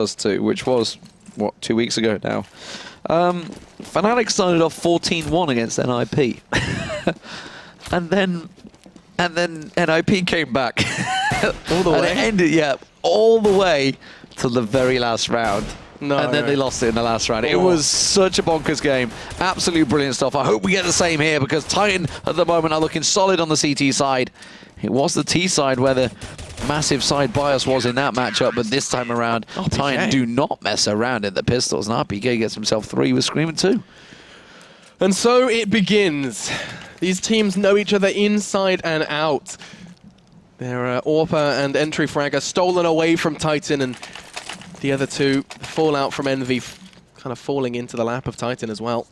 dust2, which was, what, 2 weeks ago now. Fnatic started off 14-1 against NIP. and then NIP came back. All the way? And it ended, yeah, all the way to the very last round. No, and then they lost it in the last round. It was such a bonkers game. Absolutely brilliant stuff. I hope we get the same here because Titan at the moment are looking solid on the CT side. It was the T side where the massive side bias was in that matchup, but this time around, Titan do not mess around in the pistols. And RPK gets himself 3 with Screaming 2. And so it begins. These teams know each other inside and out. Their AWPer and entry frag are stolen away from Titan, and the other two fall out from Envy, kind of falling into the lap of Titan as well.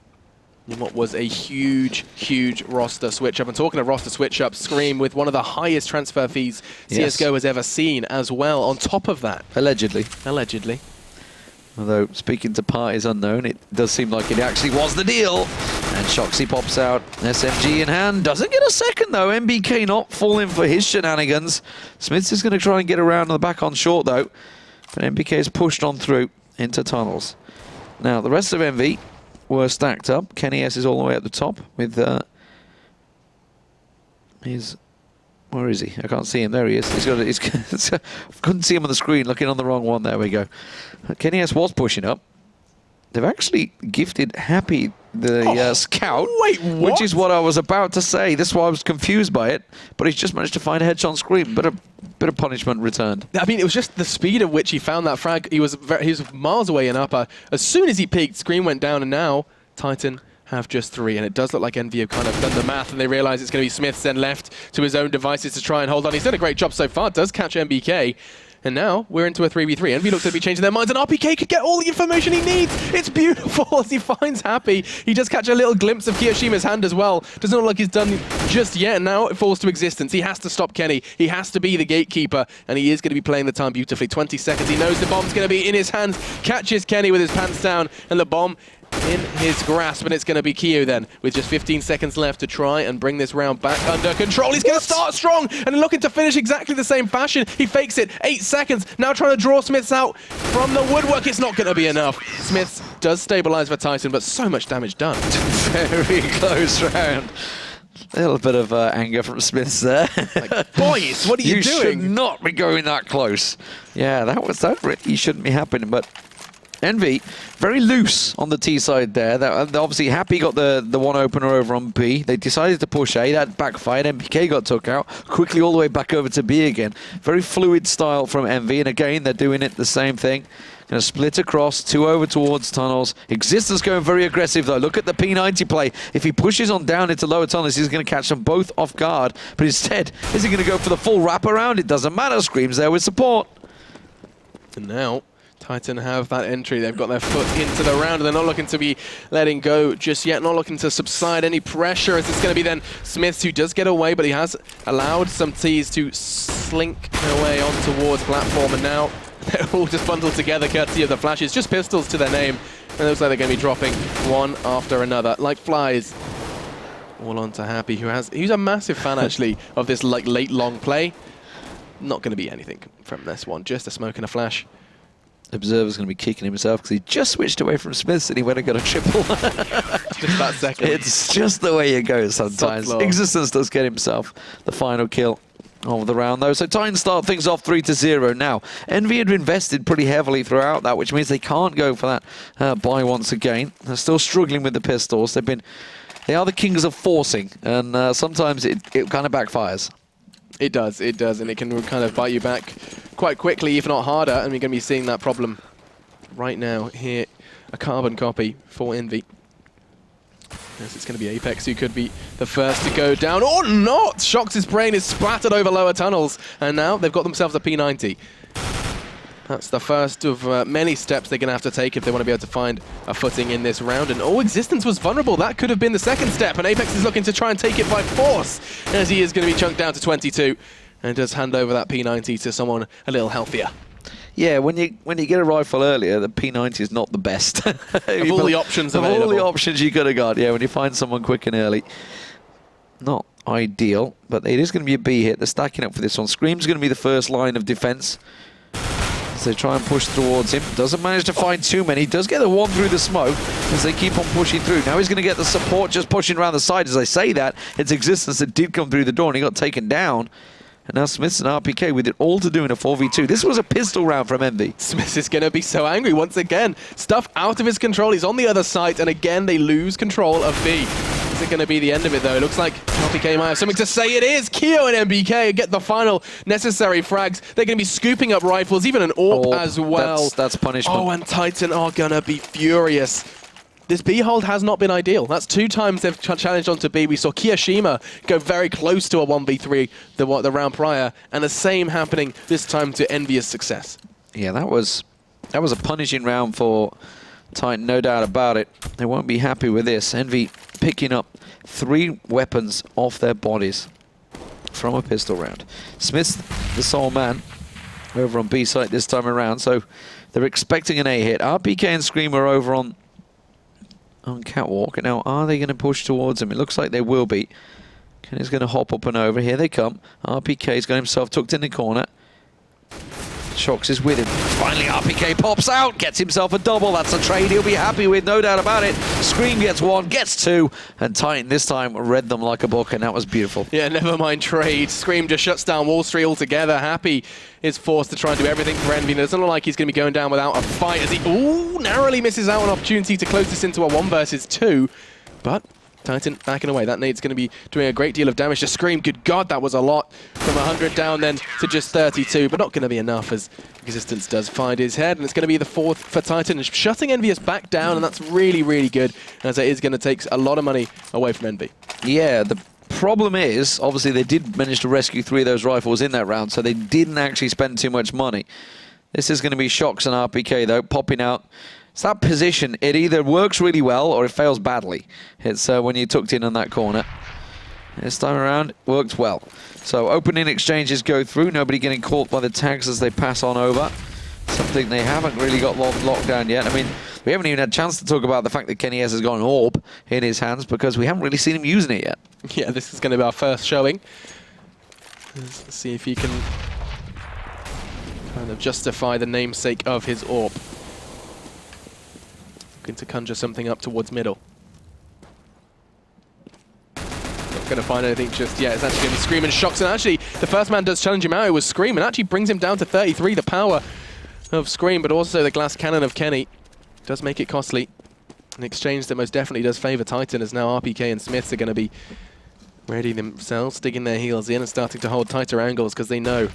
In what was a huge, huge roster switch-up. And talking of roster switch-up, Scream with one of the highest transfer fees CSGO has ever seen as well, on top of that. Allegedly. Allegedly. Although, speaking to parties unknown, it does seem like it actually was the deal. And Shoxy pops out, SMG in hand. Doesn't get a second, though. MBK not falling for his shenanigans. Smiths is going to try and get around on the back on short, though. But MBK is pushed on through into tunnels. Now, the rest of Envy were stacked up. Kenny S is all the way at the top with where is he? I can't see him. There he is. I couldn't see him on the screen, looking on the wrong one. There we go. Kenny S was pushing up. They've actually gifted Happy the scout. Wait, what? Which is what I was about to say. This is why I was confused by it. But he's just managed to find a headshot on Scream. Bit of punishment returned. I mean, it was just the speed at which he found that frag. He was miles away in upper. As soon as he peeked, Scream went down, and now Titan have just 3, and it does look like EnVy have kind of done the math, and they realize it's going to be Smiths then left to his own devices to try and hold on. He's done a great job so far, does catch MBK, and now we're into a 3v3. EnVy looks to be changing their minds, and RPK could get all the information he needs. It's beautiful as he finds Happy. He does catch a little glimpse of Kiyoshima's hand as well. Doesn't look like he's done just yet, and now it falls to existence. He has to stop Kenny. He has to be the gatekeeper, and he is going to be playing the time beautifully. 20 seconds. He knows the bomb's going to be in his hands. Catches Kenny with his pants down, and the bomb in his grasp, and it's going to be Kyo then, with just 15 seconds left to try and bring this round back under control. He's going to start strong and looking to finish exactly the same fashion. He fakes it, 8 seconds, now trying to draw Smiths out from the woodwork. It's not going to be enough. Smiths does stabilize for Titan, but so much damage done. Very close round. A little bit of anger from Smiths there. Like, boys, what are you doing? You should not be going that close. Yeah, that really shouldn't be happening, but Envy, very loose on the T side there. Obviously, Happy got the one opener over on B. They decided to push A. That backfired. MPK got took out. Quickly all the way back over to B again. Very fluid style from Envy. And again, they're doing it the same thing. Going to split across, 2 over towards tunnels. Existence going very aggressive, though. Look at the P90 play. If he pushes on down into lower tunnels, he's going to catch them both off guard. But instead, is he going to go for the full wraparound? It doesn't matter. Scream's there with support. And now Titan have that entry. They've got their foot into the round, and they're not looking to be letting go just yet, not looking to subside any pressure, as it's going to be then Smiths who does get away, but he has allowed some Ts to slink their way on towards platform, and now they're all just bundled together courtesy of the flashes, just pistols to their name, and it looks like they're going to be dropping one after another, like flies. All on to Happy, who's a massive fan, actually, of this like late long play. Not going to be anything from this one, just a smoke and a flash. Observer's going to be kicking himself because he just switched away from Smiths and he went and got a triple. Just that second. It's just the way it goes sometimes. Existence does get himself the final kill of the round, though. So Titan start things off 3-0 now. Envy had invested pretty heavily throughout that, which means they can't go for that buy once again. They're still struggling with the pistols. They are the kings of forcing, and sometimes it kind of backfires. It does, and it can kind of bite you back quite quickly, if not harder, and we're going to be seeing that problem right now here. A carbon copy for EnVy. Yes, it's going to be Apex who could be the first to go down, or not! Shox's brain is splattered over lower tunnels, and now they've got themselves a P90. That's the first of many steps they're going to have to take if they want to be able to find a footing in this round. And Existence was vulnerable. That could have been the second step. And Apex is looking to try and take it by force, as he is going to be chunked down to 22. And does hand over that P90 to someone a little healthier. Yeah, when you get a rifle earlier, the P90 is not the best. Of all the options available. Of all the options you could have got, yeah, when you find someone quick and early. Not ideal, but it is going to be a B hit. They're stacking up for this one. Scream's going to be the first line of defense. as they try and push towards him. Doesn't manage to find too many. Does get the one through the smoke as they keep on pushing through. Now he's going to get the support just pushing around the side. As I say that, it's Existence that did come through the door and he got taken down. And now Smith's and RPK with it all to do in a 4v2. This was a pistol round from EnVy. Smith is going to be so angry once again. Stuff out of his control. He's on the other side, and again they lose control of B. Is it going to be the end of it, though? It looks like RPK might have something to say. It is. Keo and MBK get the final necessary frags. They're going to be scooping up rifles, even an AWP as well. That's punishment. Oh, and Titan are going to be furious. This B hold has not been ideal. That's 2 times they've challenged onto B. We saw Kiyoshima go very close to a 1v3 the round prior, and the same happening this time to EnVyUs success. Yeah, that was a punishing round for Titan, no doubt about it. They won't be happy with this. EnVy picking up 3 weapons off their bodies from a pistol round. Smith's the sole man over on B site this time around, so they're expecting an A hit. RPK and Scream are over on Catwalk. Now, are they going to push towards him? It looks like they will be. Kenny's going to hop up and over. Here they come. RPK's got himself tucked in the corner. Shox is with him. Finally, RPK pops out, gets himself a double. That's a trade he'll be happy with, no doubt about it. Scream gets 1, gets 2, and Titan this time read them like a book, and that was beautiful. Yeah, never mind trade. Scream just shuts down Wall Street altogether. Happy is forced to try and do everything for EnVy. It doesn't look like he's going to be going down without a fight as he narrowly misses out on an opportunity to close this into a 1 versus 2. But Titan backing away. That nade's going to be doing a great deal of damage to Scream. Good God, that was a lot. From 100 down then to just 32, but not going to be enough as Existence does find his head, and it's going to be the 4th for Titan, shutting EnVyUs back down, and that's really, really good, as it is going to take a lot of money away from EnVy. Yeah, the problem is, obviously they did manage to rescue 3 of those rifles in that round, so they didn't actually spend too much money. This is going to be Shox and RPK, though, popping out. It's that position, it either works really well or it fails badly. It's when you're tucked in on that corner. This time around, it worked well. So opening exchanges go through, nobody getting caught by the tags as they pass on over. Something they haven't really got locked down yet. I mean, we haven't even had a chance to talk about the fact that Kenny S has got an orb in his hands because we haven't really seen him using it yet. Yeah, this is going to be our first showing. Let's see if he can kind of justify the namesake of his orb. Looking to conjure something up towards middle. Not going to find anything just yet. It's actually going to be Scream and Shox. And actually, the first man does challenge him out. It was Scream, and actually brings him down to 33. The power of Scream, but also the glass cannon of Kenny does make it costly. An exchange that most definitely does favour Titan, as now RPK and Smiths are going to be ready themselves, digging their heels in and starting to hold tighter angles because they know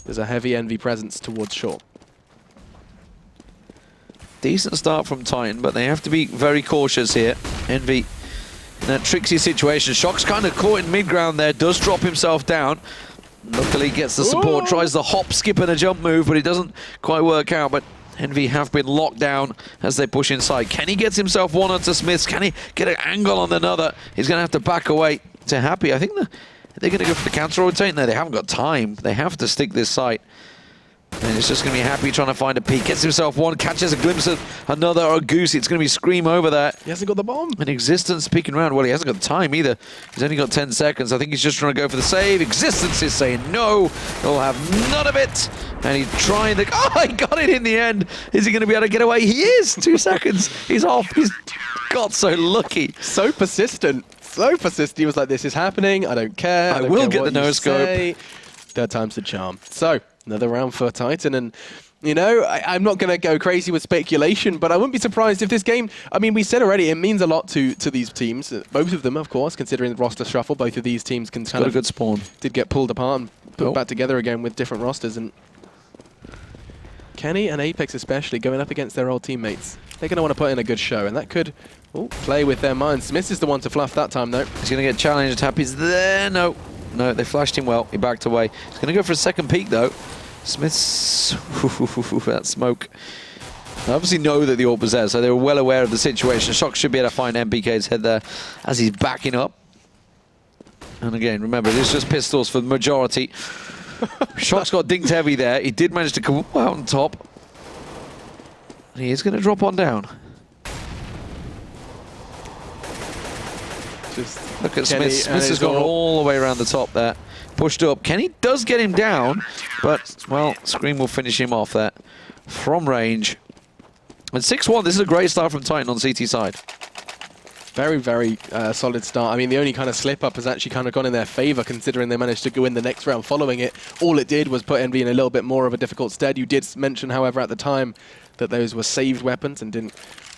there's a heavy EnVy presence towards short. Decent start from Titan, but they have to be very cautious here. EnVy in that tricksy situation. Shox kind of caught in mid-ground there, does drop himself down. Luckily gets the support, Ooh. tries the hop, skip and a jump move, but it doesn't quite work out. But EnVy have been locked down as they push inside. Kenny gets himself 1 onto Smiths. Can he get an angle on another? He's going to have to back away to Happy. I think they're going to go for the counter rotate. No, they haven't got time. They have to stick this site. And it's just going to be Happy trying to find a peek. Gets himself 1, catches a glimpse of another, or a goose. It's going to be Scream over there. He hasn't got the bomb. And Existence peeking around. Well, he hasn't got time either. He's only got 10 seconds. I think he's just trying to go for the save. Existence is saying no. He'll have none of it. And he's trying to... Oh, he got it in the end. Is he going to be able to get away? He is. 2 seconds. He's off. He's got so lucky. So persistent. So persistent. He was like, this is happening. I don't care. I will get the no-scope. 3rd time's the charm. So, another round for Titan, and you know, I'm not going to go crazy with speculation, but I wouldn't be surprised if this game, I mean, we said already, it means a lot to these teams. Both of them, of course, considering the roster shuffle, both of these teams can kind of... Got a good spawn. Did get pulled apart and put back together again with different rosters, and Kenny and Apex especially going up against their old teammates. They're going to want to put in a good show, and that could play with their minds. Smith is the one to fluff that time, though. He's going to get challenged. Happy's there. No, they flashed him well. He backed away. He's going to go for a second peek, though. Smith's... that smoke. They obviously know that the AWP was there, so they were well aware of the situation. Shox should be able to find MPK's head there as he's backing up. And again, remember, it's just pistols for the majority. Shox got dinked heavy there. He did manage to come out on top. And he is going to drop on down. Just Look at Kenny Smith. Smith and has his gone AWP. all the way around the top there. Pushed up. Kenny does get him down, but, well, Scream will finish him off there from range. And 6-1, this is a great start from Titan on CT side. Very, very solid start. I mean, the only kind of slip-up has actually kind of gone in their favor, considering they managed to go in the next round following it. All it did was put Envy in a little bit more of a difficult stead. You did mention, however, at the time that those were saved weapons and didn't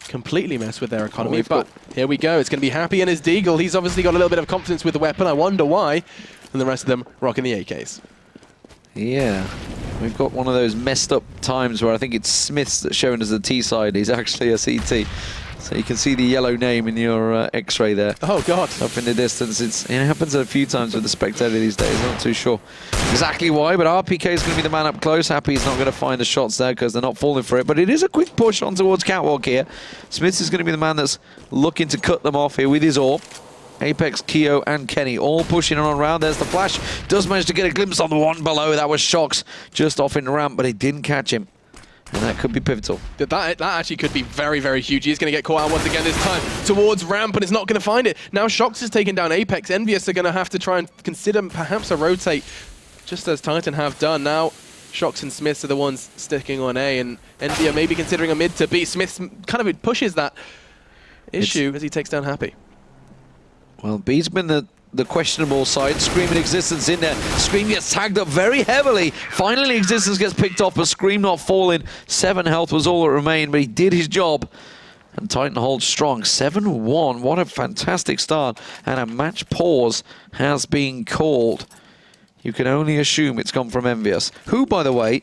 completely mess with their economy. But here we go. It's going to be Happy and his Deagle. He's obviously got a little bit of confidence with the weapon. I wonder why. And the rest of them rocking the AKs. Yeah. We've got one of those messed up times where I think it's Smith's that's shown as the T side. He's actually a CT. So you can see the yellow name in your X-ray there. Oh, God. Up in the distance. It happens a few times with the Spectator these days. Not too sure exactly why, but RPK is going to be the man up close. Happy's not going to find the shots there because they're not falling for it. But it is a quick push on towards Catwalk here. Smith is going to be the man that's looking to cut them off here with his AWP. Apex, Keo, and Kenny all pushing on around. There's the flash. Does manage to get a glimpse on the one below. That was Shocks just off in the ramp, but he didn't catch him. And that could be pivotal. That actually could be very, very huge. He's going to get caught out once again this time towards ramp, and it's not going to find it. Now Shocks is taking down Apex. EnVyUs are going to have to try and consider perhaps a rotate, just as Titan have done. Now Shocks and Smiths are the ones sticking on A, and EnVyUs maybe considering a mid to B. Smith kind of pushes that issue as he takes down Happy. Well, B's been the questionable side. Scream and Existence in there. Scream gets tagged up very heavily. Finally, Existence gets picked off, but Scream not falling. 7 health was all that remained, but he did his job. And Titan holds strong. 7-1. What a fantastic start. And a match pause has been called. You can only assume it's come from EnVyUs, who, by the way,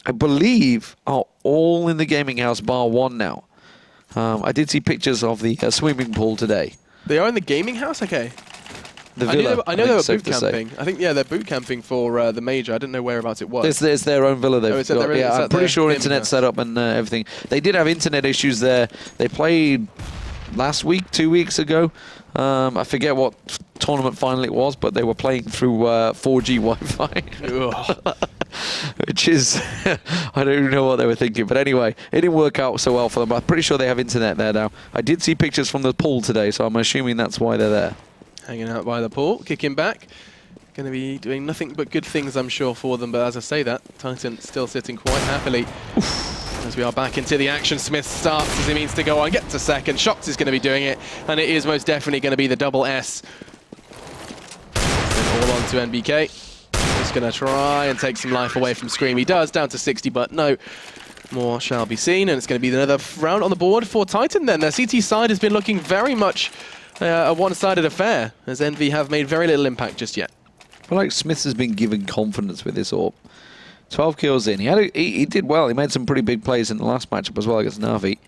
I believe are all in the gaming house bar 1 now. I did see pictures of the swimming pool today. They are in the gaming house? Okay. The villa, I know they were safe boot to say. camping. I think, yeah, they're boot camping for the major. I didn't know whereabouts it was. There's their own villa they've is that got. is Yeah, that I'm pretty their sure gaming internet house? set up and everything. They did have internet issues there. They played last week, 2 weeks ago. I forget what tournament final it was, but they were playing through 4G Wi-Fi. Which is, I don't even know what they were thinking. But anyway, it didn't work out so well for them. But I'm pretty sure they have internet there now. I did see pictures from the pool today, so I'm assuming that's why they're there. Hanging out by the pool, kicking back. Going to be doing nothing but good things, I'm sure, for them. But as I say that, Titan still sitting quite happily. As we are back into the action, Smith starts as he means to go on, gets a second. Shocks is going to be doing it, and it is most definitely going to be the double S. And all on to NBK. Just going to try and take some life away from Scream. He does, down to 60, but no more shall be seen. And it's going to be another round on the board for Titan then. Their CT side has been looking very much a one-sided affair, as Envy have made very little impact just yet. I feel like Smith has been given confidence with this AWP. 12 kills in. He did well. He made some pretty big plays in the last matchup as well against Na'Vi.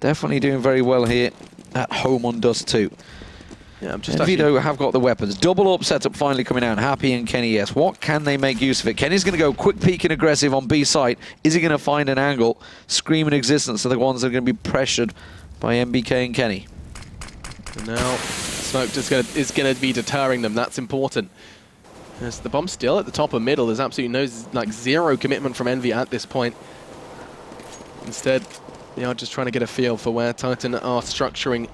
Definitely doing very well here at home on dust2. Yeah, I'm just Envy though have got the weapons. Double up setup finally coming out. Happy and Kenny, yes. What can they make use of it? Kenny's going to go quick peek and aggressive on B site. Is he going to find an angle? Scream and Existence are the ones that are going to be pressured by MBK and Kenny. And now Smoke just is going to be deterring them. That's important. As the bomb's still at the top of middle. There's absolutely zero commitment from Envy at this point. Instead, they are just trying to get a feel for where Titan are structuring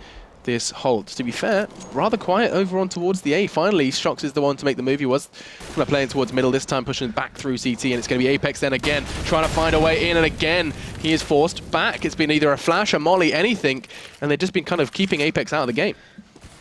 this hold. To be fair, rather quiet over on towards the A. Finally, Shocks is the one to make the move. He was kind of playing towards middle this time, pushing back through CT, and it's going to be Apex then again, trying to find a way in, and again, he is forced back. It's been either a flash, a molly, anything, and they've just been kind of keeping Apex out of the game.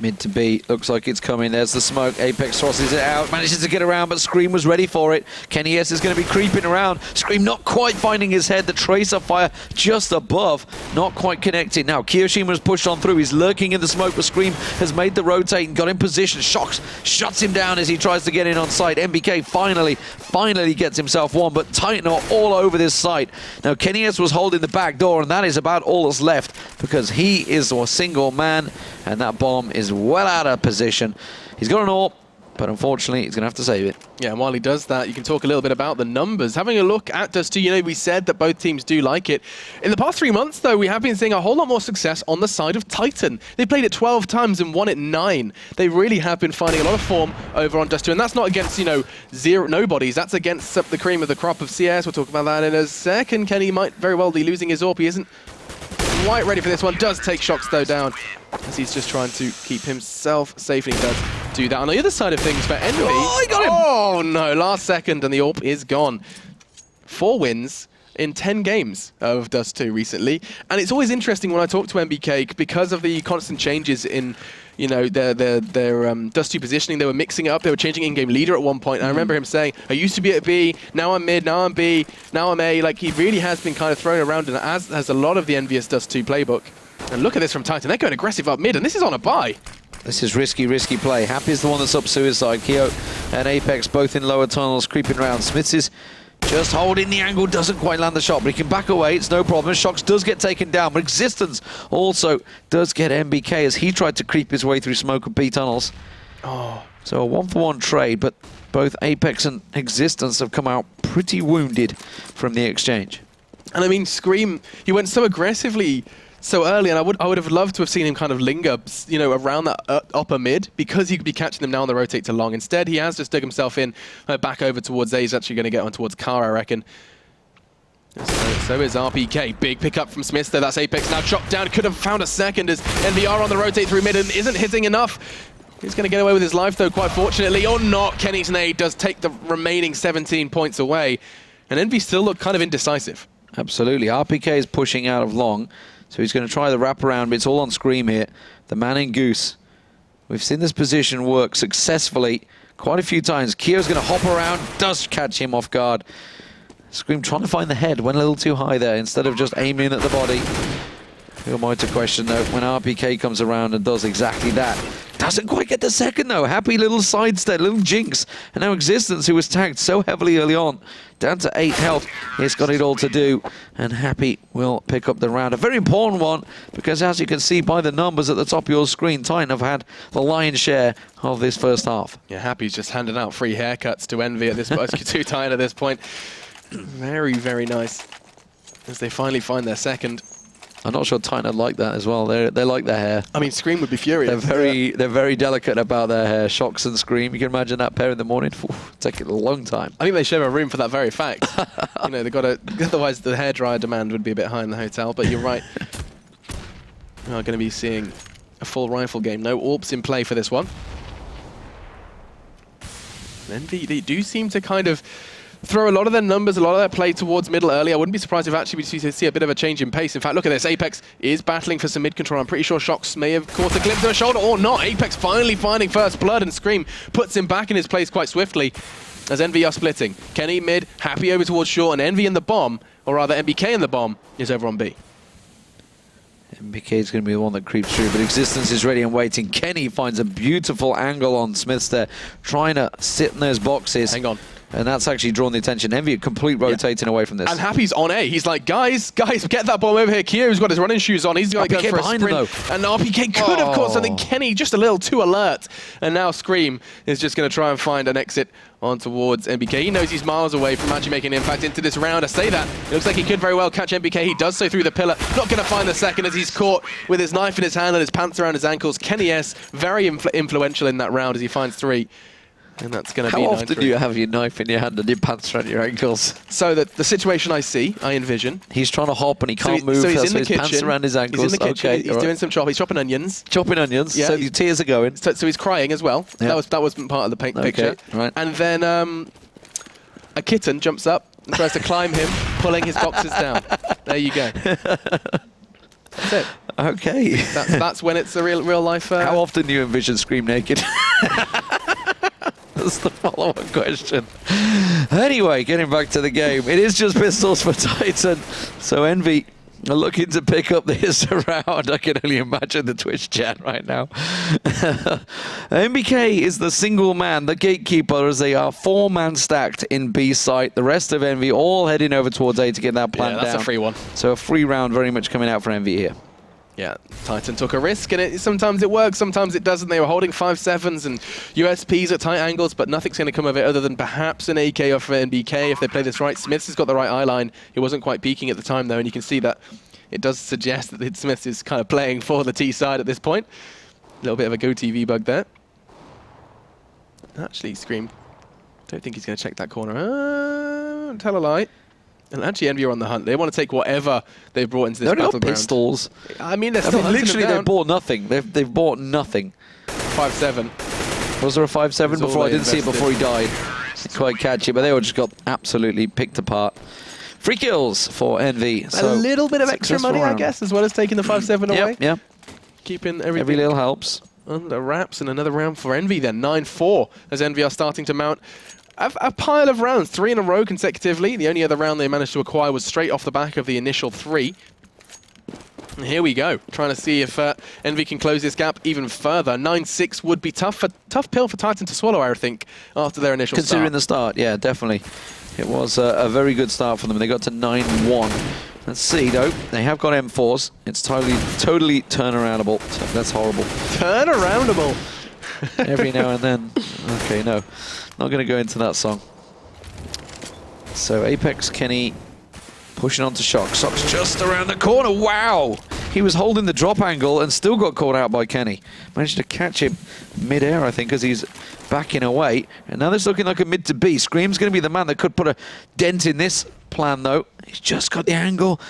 Mid to B, looks like it's coming. There's the smoke. Apex tosses it out, manages to get around, but Scream was ready for it. Kenny S is going to be creeping around. Scream not quite finding his head. The tracer fire just above, not quite connecting. Now, Kiyoshima's pushed on through. He's lurking in the smoke, but Scream has made the rotate and got in position. Shocks shuts him down as he tries to get in on site. MBK finally gets himself one, but Titan are all over this site. Now, Kenny S was holding the back door, and that is about all that's left because he is a single man, and that bomb is well out of position. He's got an AWP, but unfortunately, he's going to have to save it. Yeah, and while he does that, you can talk a little bit about the numbers. Having a look at dust2, you know, we said that both teams do like it. In the past 3 months, though, we have been seeing a whole lot more success on the side of Titan. They played it 12 times and won it 9. They really have been finding a lot of form over on dust2, and that's not against, you know, nobodies. That's against the cream of the crop of CS. We'll talk about that in a second. Kenny might very well be losing his AWP. He isn't quite ready for this one. Does take Shocks though down, as he's just trying to keep himself safe, and he does do that. On the other side of things for Envy, oh, he got him! Oh no, last second and the AWP is gone. 4 wins in 10 games of dust2 recently, and it's always interesting when I talk to MBK because of the constant changes in, you know, their dust2 positioning. They were mixing it up. They were changing in-game leader at one point. And I remember him saying, "I used to be at B, now I'm mid, now I'm B, now I'm A." Like, he really has been kind of thrown around, and as has a lot of the envious dust2 playbook. And look at this from Titan. They're going aggressive up mid, and this is on a buy. This is risky play. Happy's the one that's up suicide. Keo and Apex both in lower tunnels, creeping around. Smiths is just holding the angle, doesn't quite land the shot, but he can back away, it's no problem. Shocks does get taken down, but Existence also does get MBK as he tried to creep his way through smoke and B tunnels. Oh. So a 1-for-1 trade, but both Apex and Existence have come out pretty wounded from the exchange. And I mean, Scream, he went so aggressively so early, and I would have loved to have seen him kind of linger, you know, around that upper mid, because he could be catching them now on the rotate to long. Instead, he has just dug himself in back over towards A. He's actually going to get on towards Kara, I reckon. So is RPK. Big pickup from Smith, though. That's Apex now chopped down. Could have found a second as NVR on the rotate through mid and isn't hitting enough. He's going to get away with his life, though, quite fortunately. Or not. Kenny's nade does take the remaining 17 points away. And Envy still look kind of indecisive. Absolutely. RPK is pushing out of long. So he's going to try the wraparound, but it's all on Scream here. The man in Goose. We've seen this position work successfully quite a few times. Keo's going to hop around, does catch him off guard. Scream trying to find the head, went a little too high there instead of just aiming at the body. Who am I to question, though, when RPK comes around and does exactly that. Doesn't quite get the second, though. Happy little sidestep, little jinx. And now Existence, who was tagged so heavily early on, down to 8 health. He's got it all to do. And Happy will pick up the round. A very important one, because as you can see by the numbers at the top of your screen, Titan have had the lion's share of this first half. Yeah, Happy's just handing out free haircuts to Envy at this point, to Titan at this point. Very, very nice. As they finally find their second. I'm not sure Titan like that as well. They like their hair. I mean, Scream would be furious. They're very delicate about their hair. Shocks and Scream. You can imagine that pair in the morning. Take it a long time. I think they share a room for that very fact. You know, they've got to. Otherwise, the hairdryer demand would be a bit high in the hotel. But you're right. We are going to be seeing a full rifle game. No AWPs in play for this one. And they do seem to kind of throw a lot of their numbers, a lot of their play towards middle early. I wouldn't be surprised if actually we see a bit of a change in pace. In fact, look at this. Apex is battling for some mid control. I'm pretty sure Shocks may have caught a glimpse of a shoulder or not. Apex finally finding first blood, and Scream puts him back in his place quite swiftly as Envy are splitting. Kenny mid, Happy over towards short, and Envy in the bomb, or rather MBK in the bomb, is over on B. MBK is going to be the one that creeps through, but Existence is ready and waiting. Kenny finds a beautiful angle on Smiths there, trying to sit in those boxes. Hang on. And that's actually drawn the attention. Envy complete rotating away from this. And Happy's on A. He's like, guys, get that bomb over here. Kyo's got his running shoes on. He's going to go for a sprint. And RPK could have caught something. Kenny just a little too alert. And now Scream is just going to try and find an exit on towards MBK. He knows he's miles away from actually making an impact into this round. I say that. It looks like he could very well catch MBK. He does so through the pillar. Not going to find the second as he's caught with his knife in his hand and his pants around his ankles. Kenny S, very influential in that round as he finds 3. And that's going to be 9-3. How often do you have your knife in your hand and your pants around your ankles? So the situation I envision. He's trying to hop and he can't move. So he's in the his kitchen. Pants around his ankles. He's in the kitchen. Okay, He's doing some chopping. He's chopping onions. Chopping onions. Yeah, so the tears are going. So he's crying as well. Yeah. That was part of the picture. Right. And then a kitten jumps up and tries to climb him, pulling his boxes down. There you go. That's it. Okay. That's when it's a real life. How often do you envision Scream naked? That's the follow-up question. Anyway, getting back to the game. It is just pistols for Titan. So Envy are looking to pick up this round. I can only imagine the Twitch chat right now. MBK is the single man, the gatekeeper, as they are 4-man stacked in B site. The rest of Envy all heading over towards A to get that plan down. That's a free one. So a free round very much coming out for Envy here. Yeah, Titan took a risk, and sometimes it works, sometimes it doesn't. They were holding 5.7s and USPs at tight angles, but nothing's going to come of it other than perhaps an AK off NBK if they play this right. Smiths has got the right eye line. He wasn't quite peaking at the time, though, and you can see that it does suggest that Smiths is kind of playing for the T side at this point. A little bit of a Go TV bug there. Actually, Scream, don't think he's going to check that corner. Tell a lie. And actually, EnVy are on the hunt. They want to take whatever they've brought into this They've got battleground. pistols. I mean, they're still literally, they they've bought nothing. They've bought nothing. 5-7. Was there a 5-7 before? I didn't see it before he died. It's quite catchy, but they all just got absolutely picked apart. Free kills for EnVy. So a little bit of extra money, I guess, as well as taking the 5-7 away. Yep. Keeping everything. Every little helps. Under wraps, and another round for EnVy then. 9-4 as EnVy are starting to mount a pile of rounds, 3 in a row consecutively. The only other round they managed to acquire was straight off the back of the initial 3. And here we go, trying to see if EnVy can close this gap even further. 9-6 would be tough pill for Titan to swallow, I think, after their initial Considering the start, yeah, definitely. It was a very good start for them. They got to 9-1. Let's see, though. They have got M4s. It's totally turnaroundable. That's horrible. Turnaroundable. Every now and then. Okay, no. Not going to go into that song. So Apex Kenny pushing on to Shock. Shock's just around the corner. Wow! He was holding the drop angle and still got caught out by Kenny. Managed to catch him mid-air, I think, as he's backing away. And now this looking like a mid to B. Scream's going to be the man that could put a dent in this plan, though. He's just got the angle.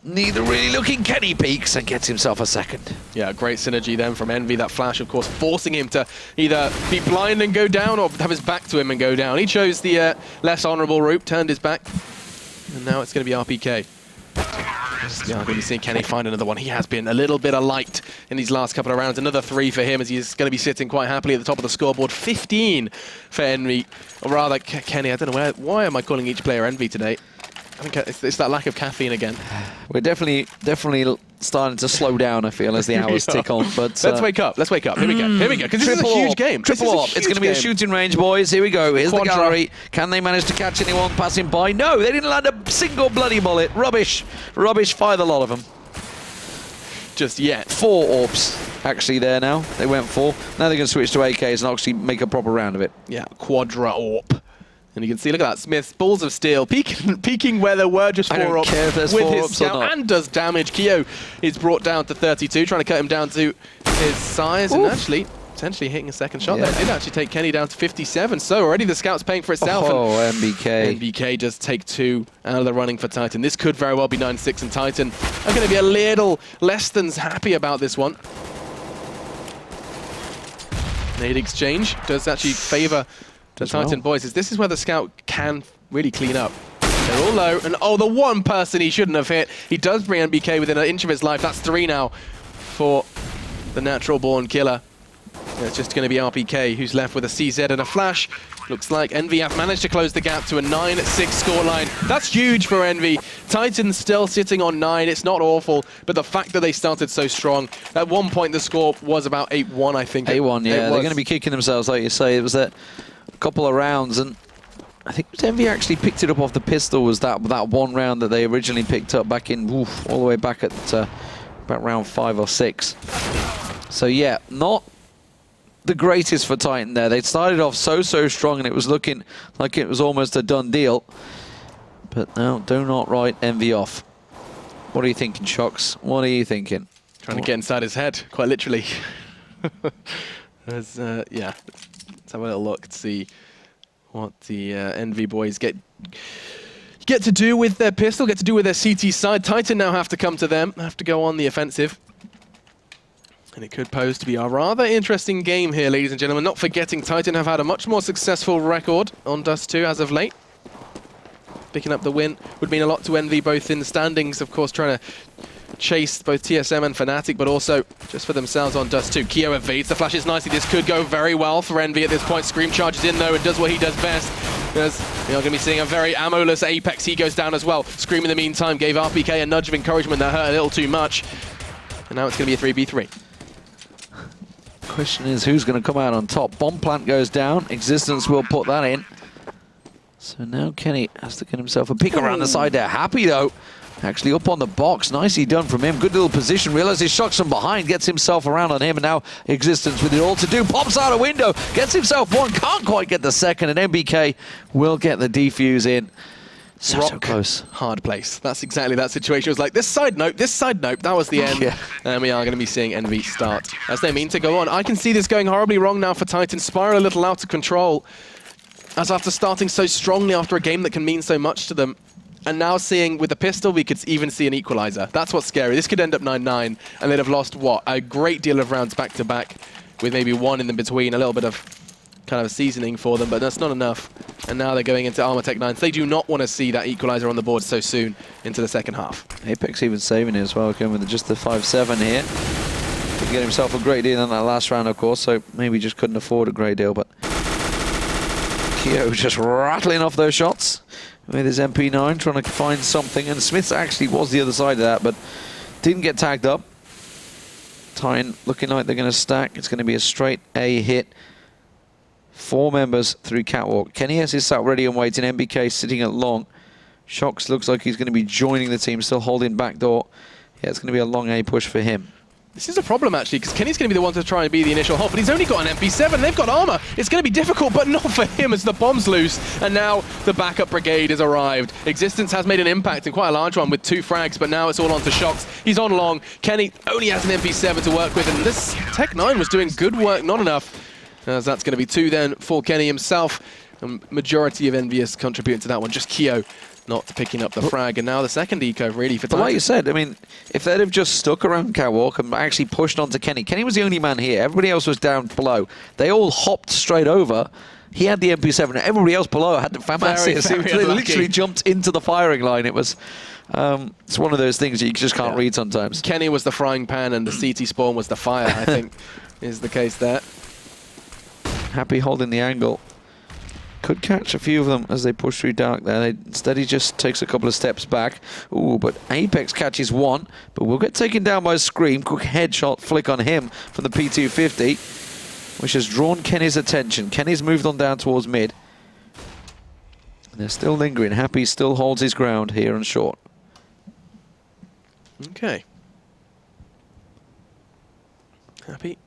Neither really looking. Kenny peeks and gets himself a second. Yeah, great synergy then from EnVy. That flash, of course, forcing him to either be blind and go down or have his back to him and go down. He chose the less honourable route, turned his back, and now it's going to be RPK. Yeah, I'm going to be seeing Kenny find another one. He has been a little bit of light in these last couple of rounds. Another 3 for him as he's going to be sitting quite happily at the top of the scoreboard. 15 for EnVy, or rather Kenny. I don't know why am I calling each player EnVy today? I think it's that lack of caffeine again. We're definitely starting to slow down, I feel, as the hours tick on. But let's wake up. Let's wake up. Here we go. Because this is a huge game. Triple AWP. It's going to be a shooting range, boys. Here we go. Here's the gallery. Can they manage to catch anyone passing by? No, they didn't land a single bloody bullet. Rubbish. Rubbish. Fired a lot of them. Just yet. 4 AWPs actually there now. They went 4. Now they're going to switch to AKs and actually make a proper round of it. Yeah, quadra AWP. And you can see, look at that, Smith's balls of steel, peeking where there were just 4 AWPs with his scout, and does damage. Keo is brought down to 32, trying to cut him down to his size, and actually potentially hitting a second shot there. Did actually take Kenny down to 57, so already the scout's paying for itself. Oh, MBK. MBK does take 2 out of the running for Titan. This could very well be 9-6, and Titan are going to be a little less than happy about this one. Nade exchange does actually favour the Titan boys. This is where the scout can really clean up. They're all low, and the one person he shouldn't have hit. He does bring MBK within an inch of his life. That's 3 now for the natural-born killer. And it's just going to be RPK who's left with a CZ and a flash. Looks like EnVy have managed to close the gap to a 9-6 scoreline. That's huge for EnVy. Titan still sitting on 9. It's not awful, but the fact that they started so strong. At one point, the score was about 8-1, I think. 8-1, yeah. They're going to be kicking themselves, like you say. It was a couple of rounds, and I think EnVy actually picked it up off the pistol. Was that one round that they originally picked up back in all the way back at about round 5 or 6. So yeah, not the greatest for Titan there. They started off so strong, and it was looking like it was almost a done deal. But now, do not write EnVy off. What are you thinking, Shocks? What are you thinking? Trying to get inside his head, quite literally. Yeah. Let's have a little look to see what the EnVy boys get to do with their pistol, get to do with their CT side. Titan now have to come to them, have to go on the offensive. And it could pose to be a rather interesting game here, ladies and gentlemen. Not forgetting Titan have had a much more successful record on dust2 as of late. Picking up the win would mean a lot to EnVy, both in the standings, of course, trying to chase both TSM and Fnatic, but also just for themselves on dust2. Keo evades the flashes nicely. This could go very well for EnVy at this point. Scream charges in, though, and does what he does best. As we are going to be seeing a very ammo-less Apex. He goes down as well. Scream, in the meantime, gave RPK a nudge of encouragement that hurt a little too much. And now it's going to be a 3v3. Question is, who's going to come out on top? Bomb plant goes down. Existence will put that in. So now Kenny has to get himself a peek around the side there. Happy, though. Actually up on the box. Nicely done from him. Good little position. Realizes Shock's from behind. Gets himself around on him. And now Existence with it all to do. Pops out a window. Gets himself one. Can't quite get the second. And MBK will get the defuse in. So close. Hard place. That's exactly that situation. It was like, this side note, that was the end. And we are going to be seeing EnVy start as they mean to go on. I can see this going horribly wrong now for Titan. Spiral a little out of control. As after starting so strongly after a game that can mean so much to them, And now seeing with the pistol, we could even see an equalizer. That's what's scary. This could end up 9-9, and they'd have lost, what, a great deal of rounds back to back, with maybe one in the between, a little bit of kind of a seasoning for them, but that's not enough. And now they're going into Armor Tech 9. They do not want to see that equalizer on the board so soon into the second half. Apex even saving it as well, going with just the 5-7 here. Didn't get himself a great deal in that last round, of course, so maybe just couldn't afford a great deal, but Keo just rattling off those shots with his MP9, trying to find something, and Smith actually was the other side of that, but didn't get tagged up. Titan looking like they're going to stack. It's going to be a straight A hit. 4 members through Catwalk. Kenny has his sat ready and waiting. MBK sitting at long. Shox looks like he's going to be joining the team, still holding back door. Yeah, it's going to be a long A push for him. This is a problem, actually, because Kenny's going to be the one to try and be the initial hop, but he's only got an MP7. They've got armor. It's going to be difficult, but not for him as the bomb's loose. And now the backup brigade has arrived. Existence has made an impact, and quite a large one, with 2 frags, but now it's all on to Shox. He's on long. Kenny only has an MP7 to work with, and this Tech 9 was doing good work, not enough. As that's going to be 2 then for Kenny himself. A majority of EnVyUs contributing to that one. Just Keo not picking up the frag, and now the second eco really for Titan. But like you said, I mean, if they'd have just stuck around Catwalk and actually pushed onto Kenny. Kenny was the only man here. Everybody else was down below. They all hopped straight over. He had the MP7. Everybody else below had the FAMAS. They literally jumped into the firing line. It was... it's one of those things that you just can't read sometimes. Kenny was the frying pan and the CT spawn was the fire, I think, is the case there. Happy holding the angle. Could catch a few of them as they push through dark there. Instead, he just takes a couple of steps back. Ooh, but Apex catches one, but will get taken down by a Scream. Quick headshot flick on him from the P250, which has drawn Kenny's attention. Kenny's moved on down towards mid. And they're still lingering. Happy still holds his ground here on short. Okay. Happy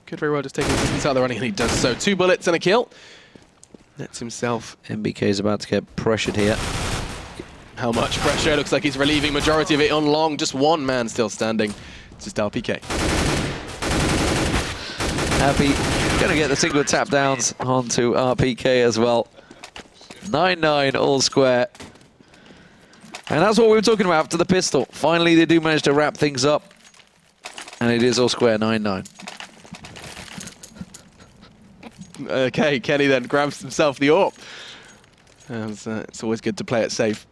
could very well just take his out of the running, and he does so. 2 bullets and a kill. Nets himself. MBK is about to get pressured here. How much pressure? Looks like he's relieving majority of it on long. Just 1 man still standing. It's just LPK. Happy going to get the single tap downs onto RPK as well. 9-9 all square. And that's what we were talking about after the pistol. Finally, they do manage to wrap things up. And it is all square 9-9. Okay, Kenny then grabs himself the AWP. It's always good to play it safe.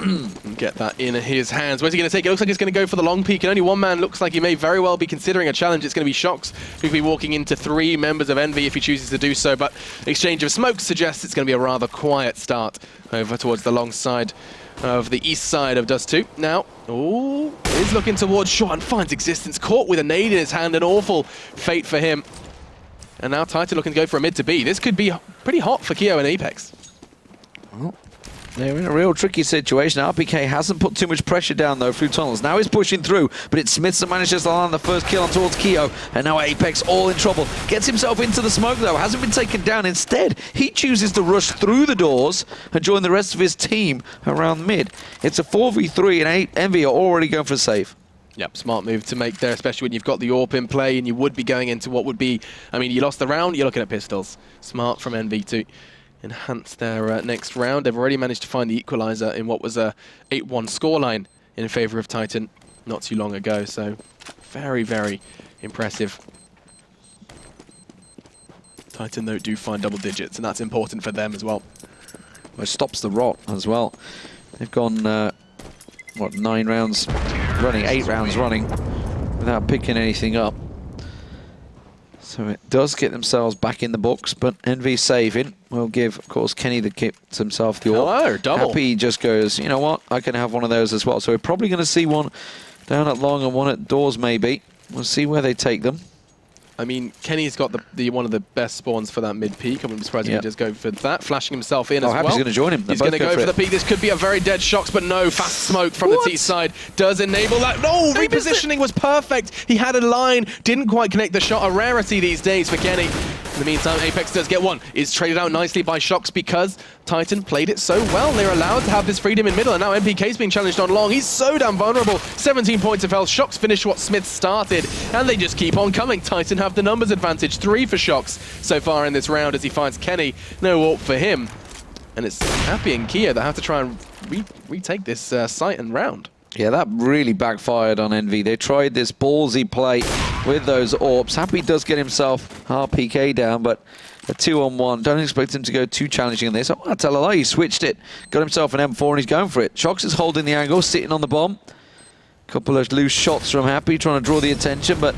And get that in his hands. Where's he going to take it? Looks like he's going to go for the long peek, and only 1 man looks like he may very well be considering a challenge. It's going to be Shox, who will be walking into 3 members of Envy if he chooses to do so, but exchange of smoke suggests it's going to be a rather quiet start over towards the long side of the east side of dust2. Now, he's looking towards short and finds Existence, caught with a nade in his hand. An awful fate for him. And now Titan looking to go for a mid to B. This could be pretty hot for Keo and Apex. Well, they're in a real tricky situation. RPK hasn't put too much pressure down, though, through tunnels. Now he's pushing through, but it's Smith that manages to land the first kill on towards Keo. And now Apex all in trouble. Gets himself into the smoke, though. Hasn't been taken down. Instead, he chooses to rush through the doors and join the rest of his team around mid. It's a 4v3, and Envy are already going for a save. Yep, smart move to make there, especially when you've got the AWP in play and you would be going into what would be... I mean, you lost the round, you're looking at pistols. Smart from Envy to enhance their next round. They've already managed to find the equalizer in what was a 8-1 scoreline in favour of Titan not too long ago. So, very, very impressive. Titan, though, do find double digits, and that's important for them as well. Well, it stops the rot as well. They've gone... what, 9 rounds running, 8 rounds running without picking anything up. So it does get themselves back in the books, but Envy saving will give, of course, Kenny the kit himself the AWP. Double. Happy just goes, you know what, I can have one of those as well. So we're probably going to see one down at long and one at doors maybe. We'll see where they take them. I mean, Kenny's got the one of the best spawns for that mid-peak. I wouldn't be surprised if he just go for that, flashing himself in as well. Happy's going to join him. He's going to go for the peak. This could be a very dead Shox, but no, fast smoke from the T side does enable that. No, repositioning was perfect. He had a line, didn't quite connect the shot. A rarity these days for Kenny. In the meantime, Apex does get one. Is traded out nicely by Shox because Titan played it so well. They're allowed to have this freedom in middle, and now MPK's being challenged on long. He's so damn vulnerable. 17 points of health. Shox finished what Smith started, and they just keep on coming. Titan have the numbers advantage. 3 for Shox so far in this round as he finds Kenny. No AWP for him. And it's Happy and Kia that have to try and retake this site and round. Yeah, that really backfired on Envy. They tried this ballsy play with those AWPs. Happy does get himself RPK down, but a 2-on-1. Don't expect him to go too challenging on this. Oh, I tell a lie, he switched it. Got himself an M4 and he's going for it. Shox is holding the angle, sitting on the bomb. Couple of loose shots from Happy, trying to draw the attention, but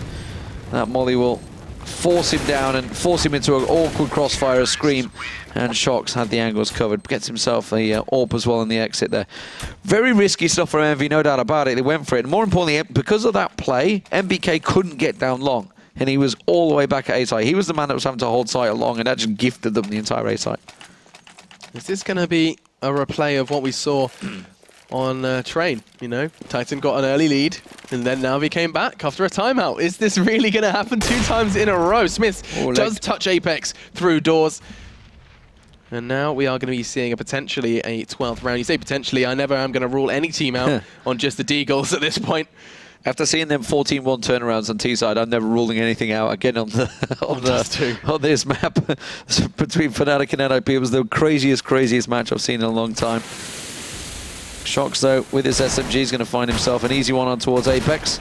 that molly will force him down and force him into an awkward crossfire of Scream. And Shox had the angles covered. Gets himself a AWP as well in the exit there. Very risky stuff for Envy, no doubt about it. They went for it. And more importantly, because of that play, MBK couldn't get down long. And he was all the way back at A site. He was the man that was having to hold site along, and that just gifted them the entire A site. Is this going to be a replay of what we saw on Train? You know, Titan got an early lead, and then Navi came back after a timeout. Is this really going to happen 2 times in a row? Smith does touch Apex through doors. And now we are going to be seeing potentially a 12th round. You say potentially, I never am going to rule any team out on just the Deagles at this point. After seeing them 14-1 turnarounds on T-side, I'm never ruling anything out. Again, on this map between Fnatic and NIP, it was the craziest match I've seen in a long time. Shox, though, with his SMG, is going to find himself an easy one on towards Apex.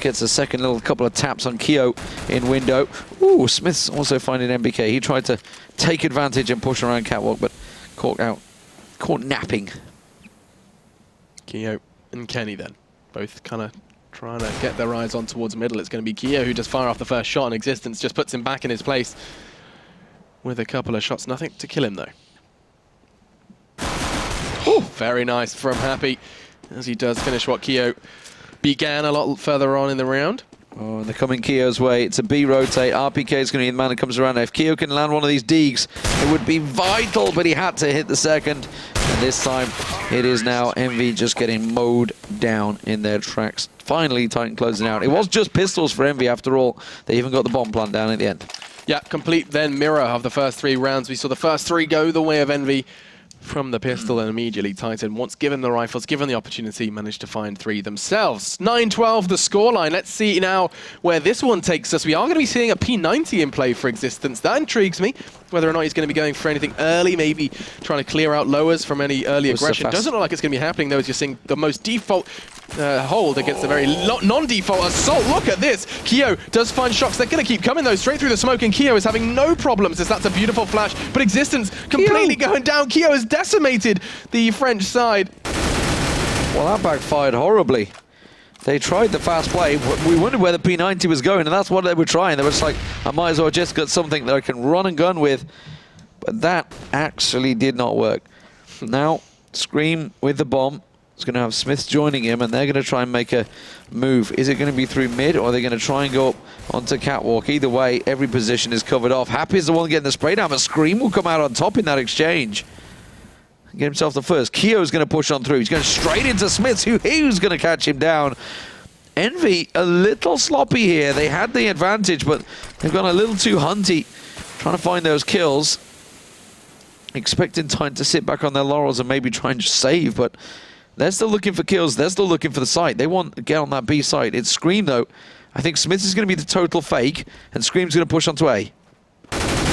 Gets a second little couple of taps on Keo in window. Ooh, Smith's also finding MBK. He tried to take advantage and push around Catwalk, but caught napping. Keo and Kenny then, both kind of trying to get their eyes on towards middle. It's going to be Keo who does fire off the first shot in existence, just puts him back in his place with a couple of shots. Nothing to kill him, though. Ooh, very nice from Happy, as he does finish what Keo began a lot further on in the round. Oh, and they're coming Keo's way. It's a B rotate. RPK is going to be the man that comes around. If Keo can land one of these Deegs, it would be vital, but he had to hit the second. And this time, it is now Envy just getting mowed down in their tracks. Finally, Titan closing out. It was just pistols for Envy after all. They even got the bomb plant down at the end. Yeah, complete then mirror of the first 3 rounds. We saw the first 3 go the way of Envy from the pistol, and immediately Titan, once given the rifles, given the opportunity, managed to find 3 themselves. 9-12 the scoreline. Let's see now where this one takes us. We are going to be seeing a P90 in play for existence. That intrigues me, whether or not he's going to be going for anything early, maybe trying to clear out lowers from any early aggression. Doesn't look like it's going to be happening, though, as you're seeing the most default hold against a very non-default assault. Look at this. Keo does find Shox. They're going to keep coming, though, straight through the smoke, and Keo is having no problems, as that's a beautiful flash. But existence completely going down. Keo has decimated the French side. Well, that backfired horribly. They tried the fast play. We wondered where the P90 was going, and that's what they were trying. They were just like, I might as well just get something that I can run and gun with. But that actually did not work. Now, Scream with the bomb. It's going to have Smith joining him, and they're going to try and make a move. Is it going to be through mid, or are they going to try and go up onto Catwalk? Either way, every position is covered off. Happy is the one getting the spray down, but Scream will come out on top in that exchange. Get himself the first. Keo's going to push on through. He's going straight into Smith, who's going to catch him down. Envy, a little sloppy here. They had the advantage, but they've gone a little too hunty, trying to find those kills. Expecting time to sit back on their laurels and maybe try and just save, but they're still looking for kills. They're still looking for the site. They want to get on that B site. It's Scream, though. I think Smith is going to be the total fake, and Scream's going to push onto A.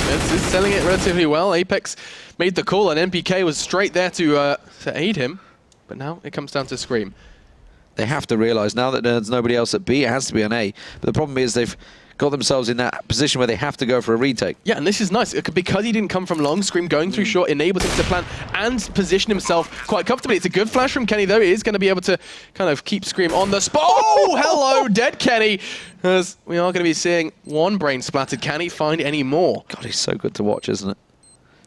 It's selling it relatively well. Apex made the call, and MPK was straight there to aid him. But now it comes down to Scream. They have to realize now that there's nobody else at B, it has to be on A. But the problem is they've got themselves in that position where they have to go for a retake. Yeah, and this is nice. Because he didn't come from long, Scream going through short enables him to plan and position himself quite comfortably. It's a good flash from Kenny, though. He is going to be able to kind of keep Scream on the spot. Oh, hello, dead Kenny. As we are going to be seeing 1 brain splattered. Can he find any more? God, he's so good to watch, isn't it?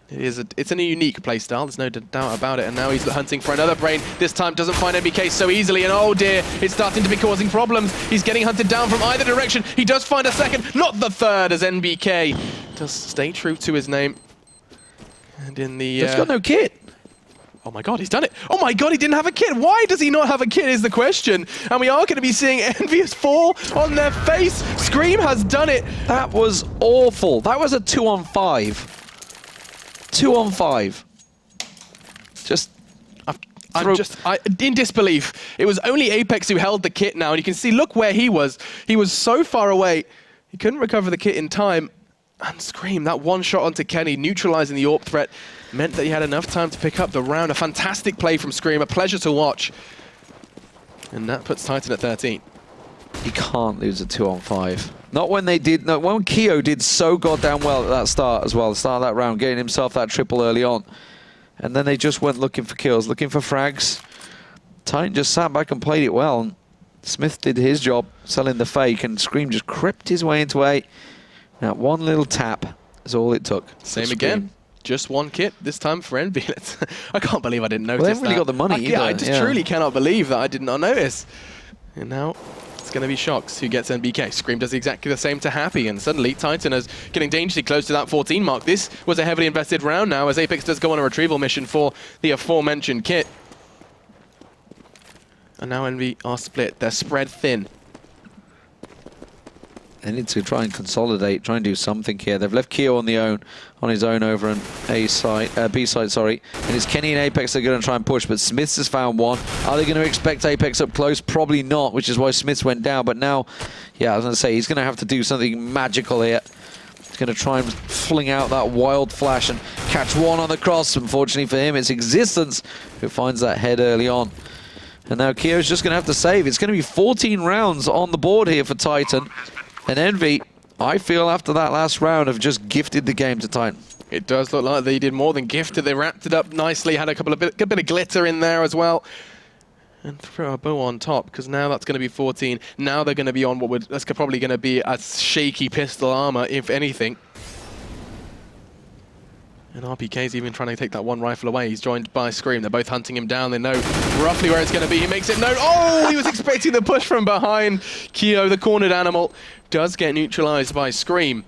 It's a unique playstyle, there's no doubt about it, and now he's hunting for another brain. This time doesn't find MBK so easily, and oh dear, it's starting to be causing problems. He's getting hunted down from either direction. He does find a second, not the third, as NBK does stay true to his name. And in the... He's got no kit. Oh my god, he's done it. Oh my god, he didn't have a kit. Why does he not have a kit is the question. And we are going to be seeing EnVyUs fall on their face. Scream has done it. That was awful. That was a 2-on-5. 2-on-5. I'm in disbelief. It was only Apex who held the kit now, and you can see, look where he was. He was so far away. He couldn't recover the kit in time. And Scream, that one shot onto Kenny, neutralizing the AWP threat, meant that he had enough time to pick up the round. A fantastic play from Scream, a pleasure to watch. And that puts Titan at 13. You can't lose a 2-on-5. Not when they did, no, when Keo did so goddamn well at that start as well, the start of that round, getting himself that triple early on. And then they just went looking for kills, looking for frags. Titan just sat back and played it well. And Smith did his job, selling the fake, and Scream just crept his way into A. Now, one little tap is all it took. Same again. Just one kit, this time for EnVyUs. I can't believe I didn't notice they haven't really got the money either. Yeah, I just truly cannot believe that I did not notice. And now it's going to be Shox who gets NBK. Scream does exactly the same to Happy, and suddenly Titan is getting dangerously close to that 14 mark. This was a heavily invested round now, as Apex does go on a retrieval mission for the aforementioned kit. And now Envy are split. They're spread thin. They need to try and consolidate, try and do something here. They've left Keo on his own over on B side, sorry. And it's Kenny and Apex that are going to try and push, but Smiths has found one. Are they going to expect Apex up close? Probably not, which is why Smiths went down. But now, yeah, I was going to say, he's going to have to do something magical here. He's going to try and fling out that wild flash and catch one on the cross. Unfortunately for him, it's Existence who finds that head early on. And now Keo's just going to have to save. It's going to be 14 rounds on the board here for Titan. And Envy, I feel after that last round, have just gifted the game to Titan. It does look like they did more than gifted. They wrapped it up nicely, had a bit of glitter in there as well. And throw a bow on top, because now that's going to be 14. Now they're going to be on that's probably going to be a shaky pistol armor, if anything. And RPK's even trying to take that one rifle away. He's joined by Scream. They're both hunting him down. They know roughly where it's going to be. He makes it known. Oh, he was expecting the push from behind. Keo, the cornered animal, does get neutralized by Scream.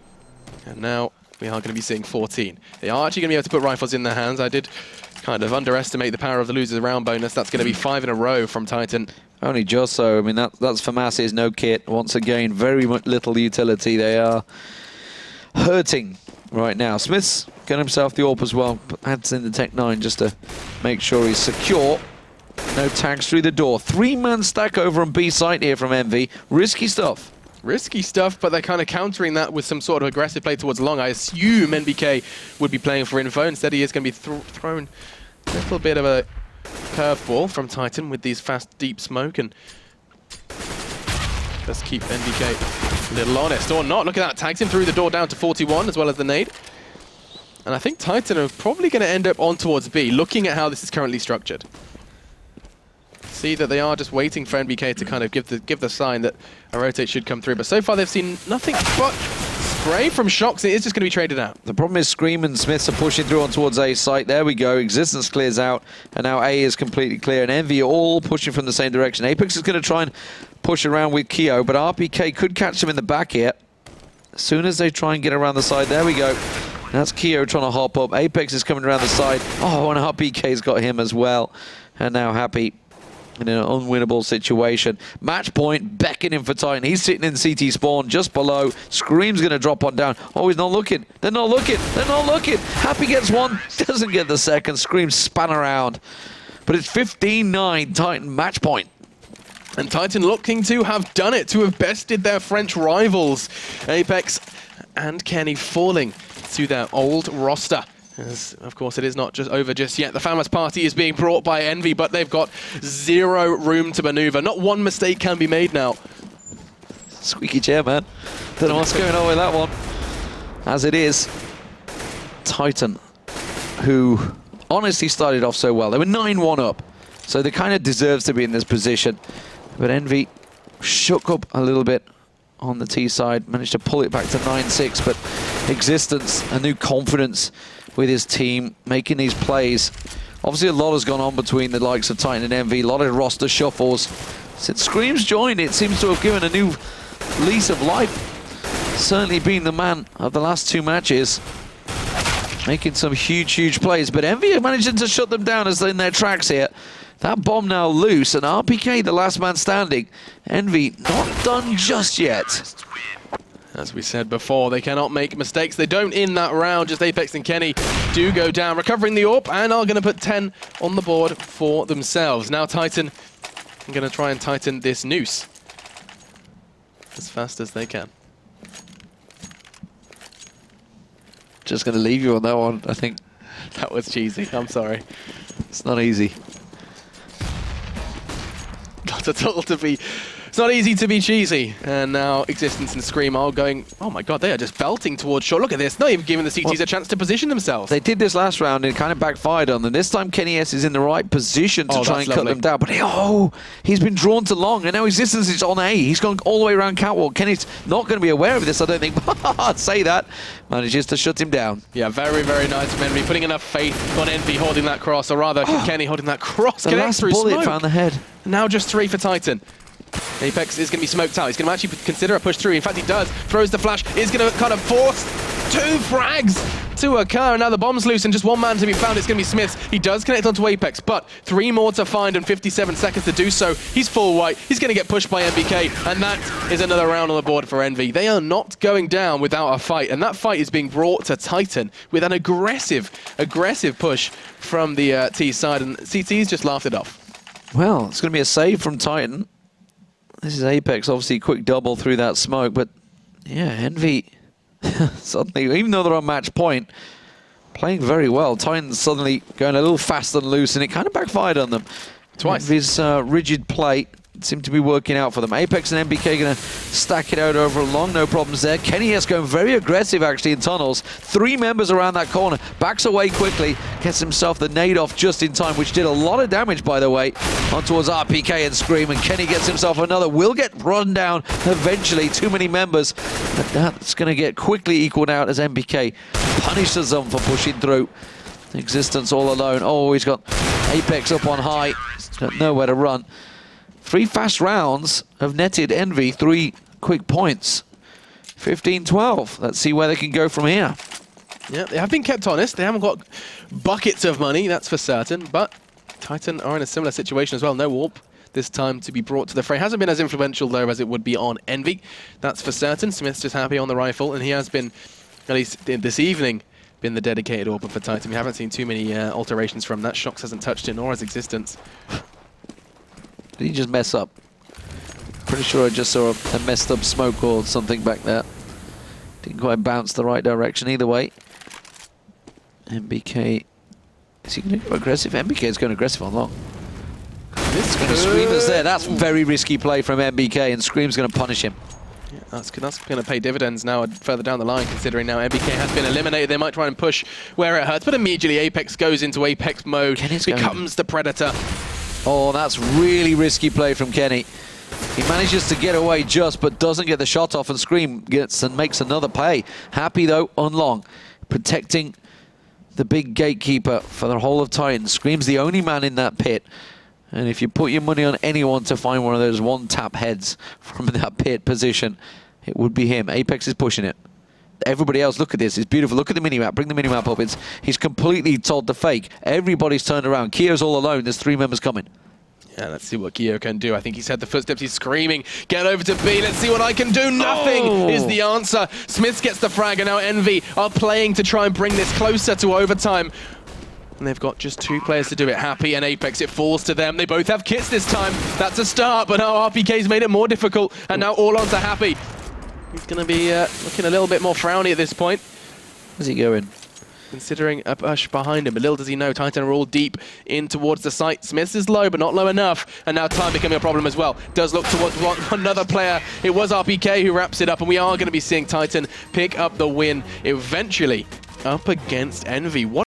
And now we are going to be seeing 14. They are actually going to be able to put rifles in their hands. I did kind of underestimate the power of the losers round bonus. That's going to be 5 in a row from Titan. Only just so. I mean, that's for Masses, no kit. Once again, very much little utility. They are hurting right now. Smith's got himself the AWP as well. Adds in the Tech 9 just to make sure he's secure. No tags through the door. 3-man stack over on B site here from Envy. Risky stuff. Risky stuff, but they're kind of countering that with some sort of aggressive play towards long. I assume NBK would be playing for info. Instead, he is going to be thrown a little bit of a curveball from Titan with these fast, deep smoke. And let's keep NBK a little honest, or not. Look at that. Tags him through the door down to 41, as well as the nade. And I think Titan are probably going to end up on towards B, looking at how this is currently structured. See that they are just waiting for NBK to kind of give the sign that a rotate should come through. But so far they've seen nothing but spray from Shox. It is just going to be traded out. The problem is Scream and Smiths are pushing through on towards A site. There we go. Existence clears out, and now A is completely clear. And Envy are all pushing from the same direction. Apex is going to try and push around with Keo, but RPK could catch him in the back here. As soon as they try and get around the side, there we go. That's Keo trying to hop up. Apex is coming around the side. Oh, and RPK's got him as well. And now Happy in an unwinnable situation. Match point, beckoning for Titan. He's sitting in CT spawn just below. Scream's going to drop on down. Oh, he's not looking. They're not looking. They're not looking. Happy gets one, doesn't get the second. Scream span around. But it's 15-9, Titan match point. And Titan looking to have done it, to have bested their French rivals. Apex and Kenny falling to their old roster. As, of course, it is not just over just yet. The famous party is being brought by Envy, but they've got zero room to maneuver. Not one mistake can be made now. Squeaky chair, man. Don't know what's going on with that one. As it is, Titan, who honestly started off so well. They were 9-1 up, so they kind of deserves to be in this position. But Envy shook up a little bit on the T side, managed to pull it back to 9-6, but Existence, a new confidence with his team, making these plays. Obviously a lot has gone on between the likes of Titan and Envy, a lot of roster shuffles. Since Scream's joined, it seems to have given a new lease of life. Certainly been the man of the last 2 matches, making some huge plays, but Envy are managing to shut them down as they're in their tracks here. That bomb now loose, and RPK, the last man standing. Envy not done just yet. As we said before, they cannot make mistakes. They don't in that round. Just Apex and Kenny do go down, recovering the AWP, and are going to put 10 on the board for themselves. Now Titan are going to try and tighten this noose as fast as they can. Just going to leave you on that one, I think. That was cheesy. I'm sorry. It's not easy. Not at all to be... It's not easy to be cheesy. And now Existence and Scream are going... Oh my god, they are just belting towards shore. Look at this. Not even giving the CTs a chance to position themselves. They did this last round and it kind of backfired on them. This time Kenny S is in the right position to try and cut them down. But he's been drawn to long and now Existence is on A. He's gone all the way around Catwalk. Kenny's not going to be aware of this, I don't think. I'd say that. Manages to shut him down. Yeah, very, very nice from Envy. Putting enough faith on Envy holding that cross, or rather Kenny holding that cross. The last bullet found the head. Now just 3 for Titan. Apex is going to be smoked out. He's going to actually consider a push through. In fact, he does. Throws the flash. Is going to kind of force 2 frags to occur. And now the bomb's loose and just 1 man to be found. It's going to be Smiths. He does connect onto Apex, but 3 more to find and 57 seconds to do so. He's full white. He's going to get pushed by MBK. And that is another round on the board for Envy. They are not going down without a fight. And that fight is being brought to Titan with an aggressive push from the T side. And CT's just laughed it off. Well, it's going to be a save from Titan. This is Apex, obviously quick double through that smoke, but yeah, Envy suddenly, even though they're on match point, playing very well. Titan's suddenly going a little fast and loose, and it kind of backfired on them. Twice. Envy's rigid play seemed to be working out for them. Apex and MBK going to stack it out over long, no problems there. Kenny S going very aggressive actually in tunnels. 3 members around that corner, backs away quickly, gets himself the nade off just in time, which did a lot of damage, by the way, on towards RPK and Scream, and Kenny gets himself another. Will get run down eventually, too many members, but that's going to get quickly equaled out as MBK punishes them for pushing through. Existence all alone. Oh, he's got Apex up on high, he's got nowhere to run. 3 fast rounds have netted Envy 3 quick points. 15-12. Let's see where they can go from here. Yeah, they have been kept honest. They haven't got buckets of money, that's for certain. But Titan are in a similar situation as well. No warp this time to be brought to the fray. Hasn't been as influential, though, as it would be on Envy. That's for certain. Smith's just happy on the rifle, and he has been, at least this evening, been the dedicated AWP for Titan. We haven't seen too many alterations from that. Shox hasn't touched it, nor has Existence. Did he just mess up? Pretty sure I just saw a messed up smoke or something back there. Didn't quite bounce the right direction either way. MBK, is he going to go aggressive? MBK is going aggressive on long. Screamer's there. That's very risky play from MBK, and Scream's going to punish him. Yeah, that's going to pay dividends now further down the line, considering now MBK has been eliminated. They might try and push where it hurts, but immediately Apex goes into Apex mode, becomes the Predator. Oh, that's really risky play from Kenny. He manages to get away just, but doesn't get the shot off, and Scream gets and makes another play. Happy, though, on long. Protecting the big gatekeeper for the whole of Titan. Scream's the only man in that pit. And if you put your money on anyone to find one of those one-tap heads from that pit position, it would be him. Apex is pushing it. Everybody else, look at this. It's beautiful. Look at the minimap. Bring the minimap up. He's completely told the fake. Everybody's turned around. Kio's all alone. There's 3 members coming. Yeah, let's see what Kio can do. I think he's heard the footsteps. He's screaming, get over to B. Let's see what I can do. Nothing is the answer. Smiths gets the frag, and now Envy are playing to try and bring this closer to overtime. And they've got just 2 players to do it. Happy and Apex, it falls to them. They both have kits this time. That's a start, but now RPK's made it more difficult. And now all on to Happy. He's going to be looking a little bit more frowny at this point. Where's he going? Considering a push behind him, but little does he know, Titan are all deep in towards the site. Smiths is low, but not low enough. And now time becoming a problem as well. Does look towards another player. It was RPK who wraps it up, and we are going to be seeing Titan pick up the win eventually up against Envy. What